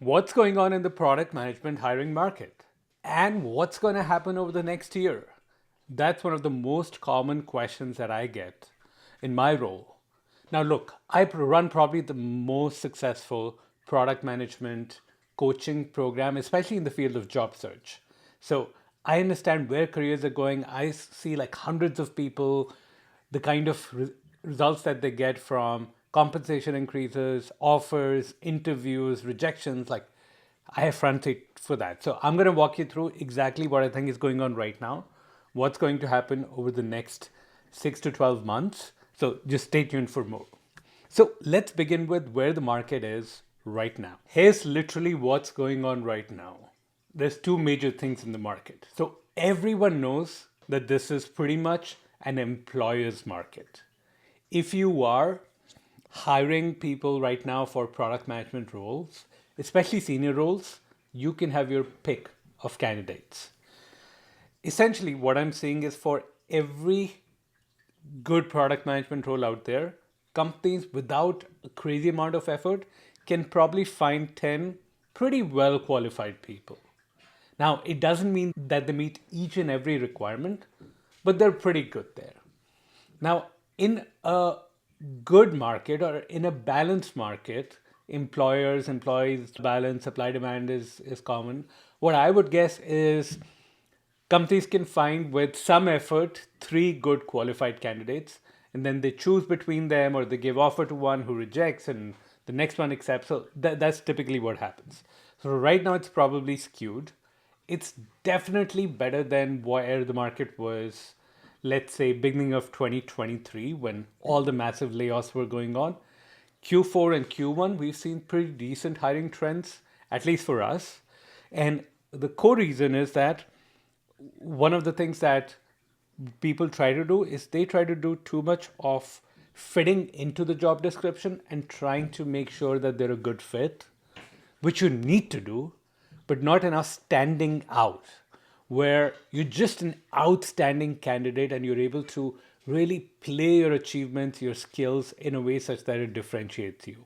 What's going on in the product management hiring market? And what's going to happen over the next year? That's one of the most common questions that I get in my role. Now, look, I run probably the most successful product management coaching program, especially in the field of job search. So I understand where careers are going. I see like hundreds of people, the kind of results that they get from compensation increases, offers, interviews, rejections. Like I have front seat for that. So I'm going to walk you through exactly what I think is going on right now, what's going to happen over the next 6 to 12 months. So just stay tuned for more. So let's begin with where the market is right now. Here's literally what's going on right now. There's two major things in the market. So everyone knows that this is pretty much an employer's market. If you are hiring people right now for product management roles, especially senior roles, you can have your pick of candidates. Essentially, what I'm saying is for every good product management role out there, companies without a crazy amount of effort can probably find 10 pretty well qualified people. Now, it doesn't mean that they meet each and every requirement, but they're pretty good there. Now, in a good market or in a balanced market, employers, employees balance, supply demand is common. What I would guess is companies can find with some effort three good qualified candidates, and then they choose between them or they give offer to one who rejects and the next one accepts. So that's typically what happens. So right now it's probably skewed. It's definitely better than where the market was, let's say, beginning of 2023 when all the massive layoffs were going on. Q4 and Q1, we've seen pretty decent hiring trends, at least for us. And the core reason is that one of the things that people try to do is they try to do too much of fitting into the job description and trying to make sure that they're a good fit, which you need to do, but not enough standing out, where you're just an outstanding candidate and you're able to really play your achievements, your skills in a way such that it differentiates you.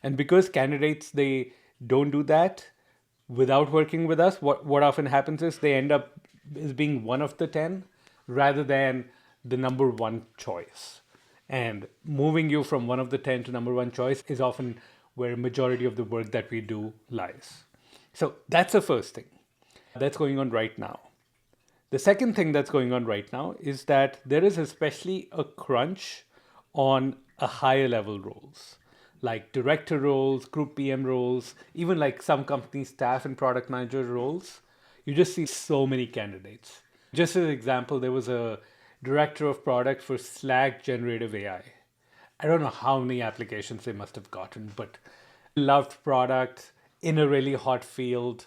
And because candidates, they don't do that without working with us, what often happens is they end up as being one of the 10 rather than the number one choice. And moving you from one of the 10 to number one choice is often where a majority of the work that we do lies. So that's the first thing that's going on right now. The second thing that's going on right now is that there is especially a crunch on a higher level roles, like director roles, group PM roles, even like some company staff and product manager roles. You just see so many candidates. Just as an example, there was a director of product for Slack generative AI. I don't know how many applications they must have gotten, but loved product in a really hot field.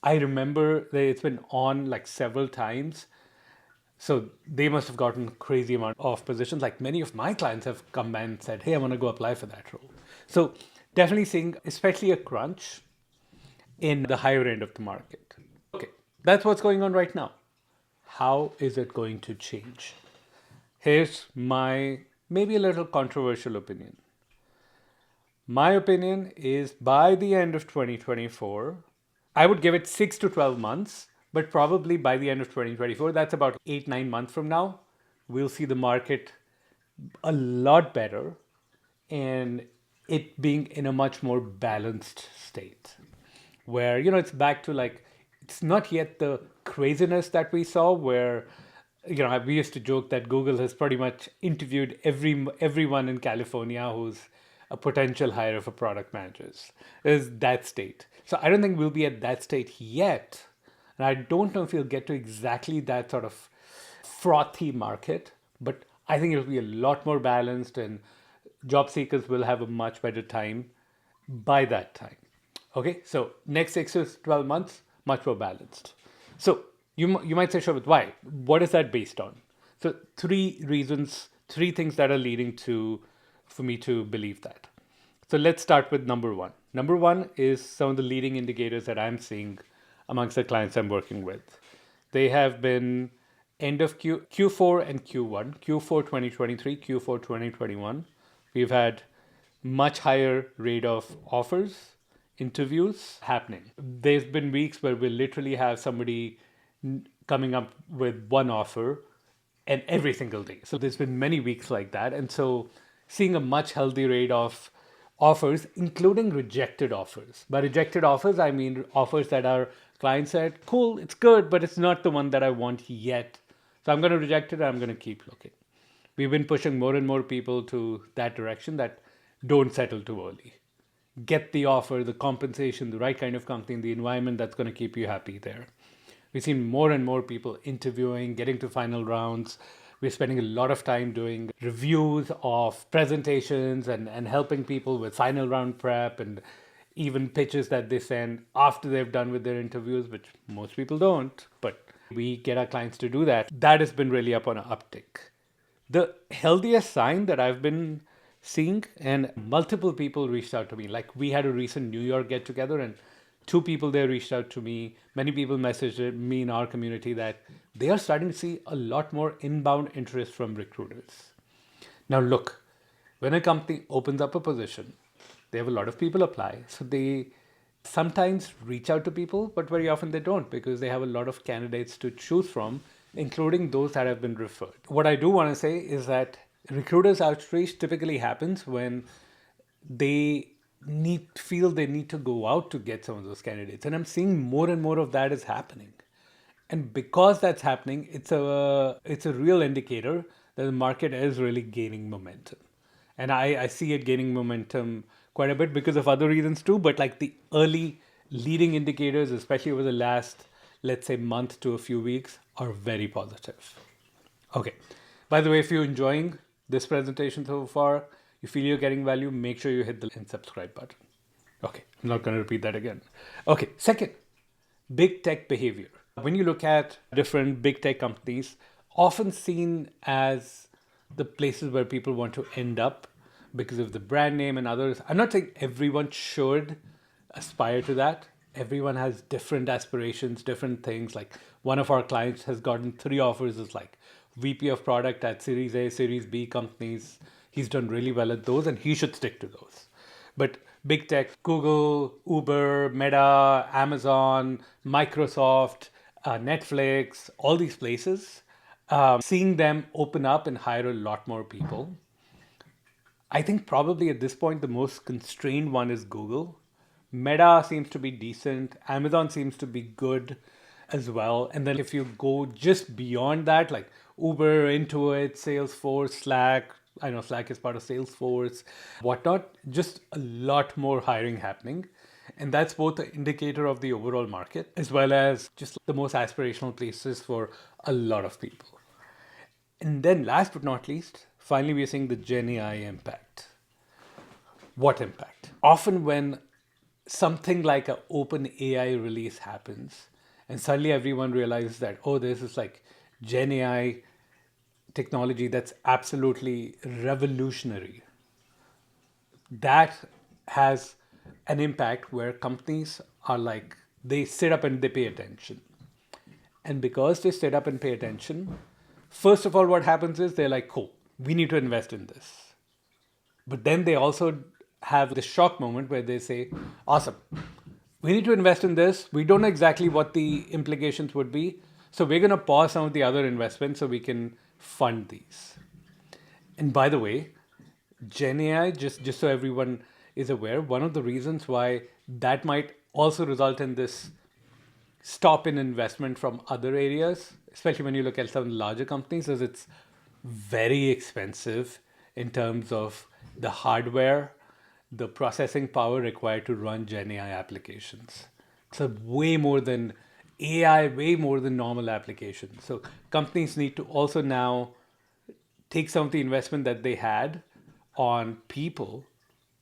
I remember that it's been on like several times. So they must have gotten crazy amount of positions. Like many of my clients have come and said, hey, I want to go apply for that role. So definitely seeing especially a crunch in the higher end of the market. Okay, that's what's going on right now. How is it going to change? Here's my maybe a little controversial opinion. My opinion is by the end of 2024, I would give it 6 to 12 months, but probably by the end of 2024, that's about 8, 9 months from now, we'll see the market a lot better and it being in a much more balanced state where, it's back to like, it's not yet the craziness that we saw where, we used to joke that Google has pretty much interviewed everyone in California who's a potential hire for product managers. Is that state. So I don't think we'll be at that state yet. And I don't know if we'll get to exactly that sort of frothy market, but I think it'll be a lot more balanced and job seekers will have a much better time by that time. Okay, so next 6 to 12 months, much more balanced. So you might say, Shobhit, why? What is that based on? So three reasons, three things that are leading to for me to believe that. So let's start with number one. Number one is some of the leading indicators that I'm seeing amongst the clients I'm working with. They have been end of Q4 and Q1, Q4 2023, Q4 2021. We've had much higher rate of offers interviews happening. There's been weeks where we'll literally have somebody coming up with one offer and every single day. So there's been many weeks like that. And so seeing a much healthier rate of offers, including rejected offers. By rejected offers, I mean offers that our client said, cool, it's good, but it's not the one that I want yet. So I'm going to reject it. I'm going to keep looking. We've been pushing more and more people to that direction, that don't settle too early. Get the offer, the compensation, the right kind of company, the environment that's going to keep you happy there. We've seen more and more people interviewing, getting to final rounds. We're spending a lot of time doing reviews of presentations and helping people with final round prep and even pitches that they send after they've done with their interviews, which most people don't, but we get our clients to do that. That has been really up on an uptick. The healthiest sign that I've been seeing, and multiple people reached out to me, like we had a recent New York get together and 2 people there reached out to me. Many people messaged me in our community that they are starting to see a lot more inbound interest from recruiters. Now look, when a company opens up a position, they have a lot of people apply. So they sometimes reach out to people, but very often they don't because they have a lot of candidates to choose from, including those that have been referred. What I do want to say is that recruiters outreach typically happens when they feel they need to go out to get some of those candidates. And I'm seeing more and more of that is happening. And because that's happening, it's a real indicator that the market is really gaining momentum. And I see it gaining momentum quite a bit because of other reasons too, but like the early leading indicators, especially over the last, let's say, month to a few weeks, are very positive. Okay. By the way, if you're enjoying this presentation so far, you feel you're getting value, make sure you hit the subscribe button. Okay, I'm not going to repeat that again. Okay, second, big tech behavior. When you look at different big tech companies, often seen as the places where people want to end up because of the brand name and others. I'm not saying everyone should aspire to that. Everyone has different aspirations, different things. Like one of our clients has gotten 3 offers as like VP of product at Series A, Series B companies. He's done really well at those and he should stick to those. But big tech, Google, Uber, Meta, Amazon, Microsoft, Netflix, all these places, seeing them open up and hire a lot more people. I think probably at this point, the most constrained one is Google. Meta seems to be decent. Amazon seems to be good as well. And then if you go just beyond that, like Uber, Intuit, Salesforce, Slack, I know Slack is part of Salesforce, whatnot, just a lot more hiring happening. And that's both an indicator of the overall market as well as just the most aspirational places for a lot of people. And then last but not least, finally, we're seeing the Gen AI impact. What impact? Often when something like an open AI release happens and suddenly everyone realizes that, oh, this is like Gen AI technology that's absolutely revolutionary. That has an impact where companies are like, they sit up and they pay attention. And because they sit up and pay attention, first of all, what happens is they're like, cool, we need to invest in this. But then they also have the shock moment where they say, awesome, we need to invest in this. We don't know exactly what the implications would be. So we're going to pause some of the other investments so we can fund these. And by the way, Gen AI, just so everyone is aware, one of the reasons why that might also result in this stop in investment from other areas, especially when you look at some larger companies, is it's very expensive in terms of the hardware, the processing power required to run Gen AI applications. So way more than AI, way more than normal applications. So companies need to also now take some of the investment that they had on people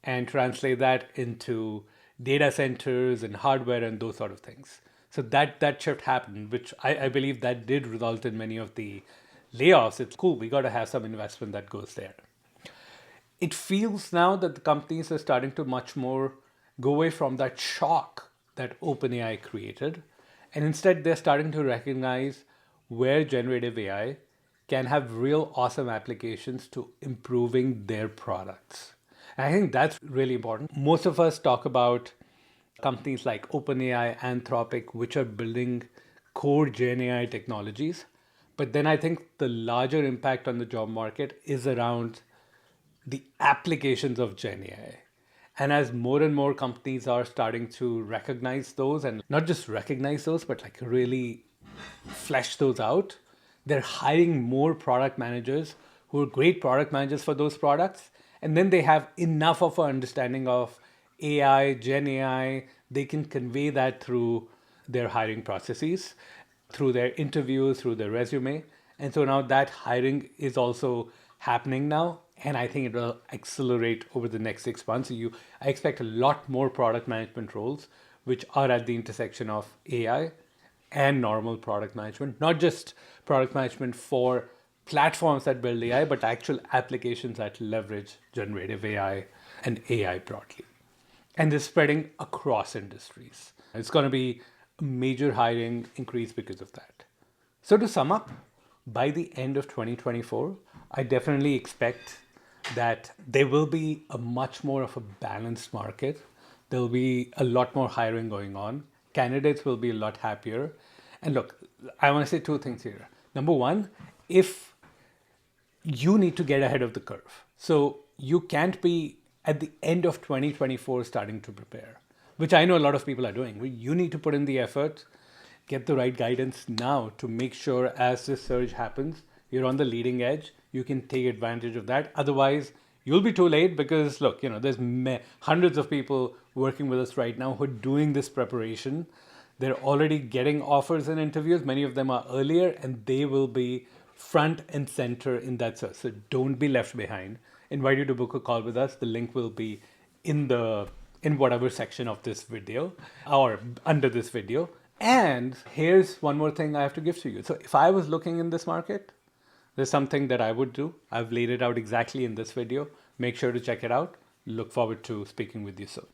and translate that into data centers and hardware and those sort of things. So that shift happened, which I believe that did result in many of the layoffs. It's cool, we got to have some investment that goes there. It feels now that the companies are starting to much more go away from that shock that OpenAI created. And instead, they're starting to recognize where generative AI can have real awesome applications to improving their products. And I think that's really important. Most of us talk about companies like OpenAI, Anthropic, which are building core Gen AI technologies. But then I think the larger impact on the job market is around the applications of Gen AI. And as more and more companies are starting to recognize those, and not just recognize those, but like really flesh those out, they're hiring more product managers who are great product managers for those products. And then they have enough of an understanding of AI, Gen AI, they can convey that through their hiring processes, through their interviews, through their resume. And so now that hiring is also happening now. And I think it will accelerate over the next 6 months. I expect a lot more product management roles, which are at the intersection of AI and normal product management, not just product management for platforms that build AI, but actual applications that leverage generative AI and AI broadly. And this is spreading across industries. It's going to be a major hiring increase because of that. So to sum up, by the end of 2024, I definitely expect that there will be a much more of a balanced market. There'll be a lot more hiring going on. Candidates will be a lot happier. And look, I want to say two things here. Number one, if you need to get ahead of the curve. So you can't be at the end of 2024 starting to prepare, which I know a lot of people are doing. You need to put in the effort, get the right guidance now to make sure as this surge happens, you're on the leading edge, you can take advantage of that. Otherwise, you'll be too late because look, there's hundreds of people working with us right now who are doing this preparation. They're already getting offers and interviews. Many of them are earlier and they will be front and center in that search. So don't be left behind. Invite you to book a call with us. The link will be in whatever section of this video or under this video. And here's one more thing I have to give to you. So if I was looking in this market, there's something that I would do. I've laid it out exactly in this video. Make sure to check it out. Look forward to speaking with you soon.